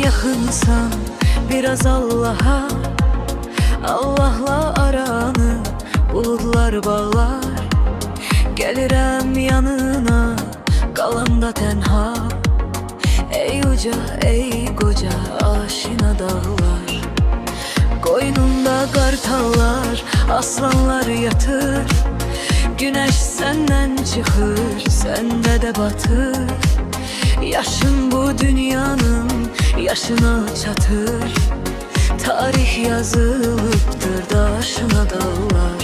yakınsan biraz Allah'a, Allah'la aranı bulutlar bağlar. Gelirəm yanına qalanda tənha, ey uca ey koca aşina dağlar. Qoynunda qartallar, aslanlar yatır. Güneş senden çıxır, səndə də batır. Yaşın bu dünyanın yaşına çatır. Tarih yazılıptır daşına dağlar.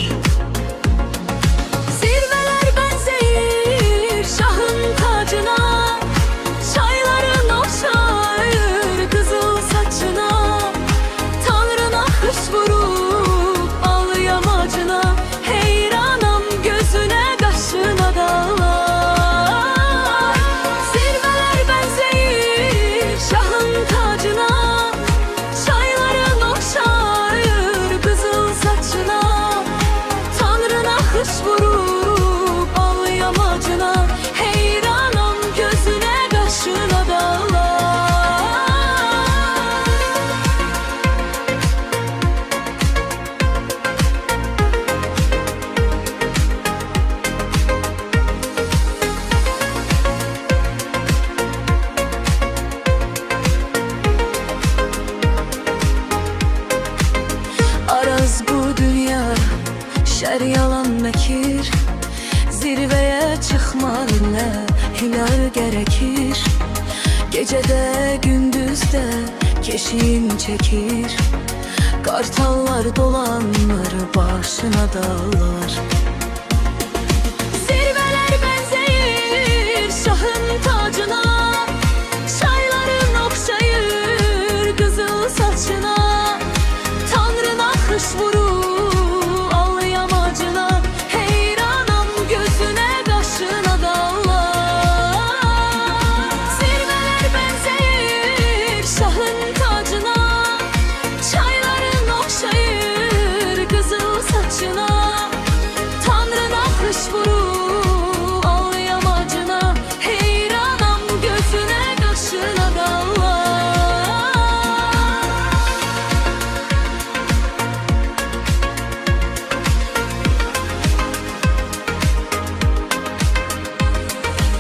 Zirveler benzeyir şahın tacına, çayların okşayır kızıl saçına. Tanrına hış vurup al yamacına, heyranam gözüne kaşına dağlar. Zirveler benzeyir şahın tacına, çayların okşayır kızıl saçına. Tanrına hış vurup al yamacına, heyranam gözüne kaşına dağlar. Araz bu dünya, şer yalan mekir. Zirveye çıkmanla hilal gerekir. Gecede gündüzde keşin çekir. Kartallar dolanır başına dağlar.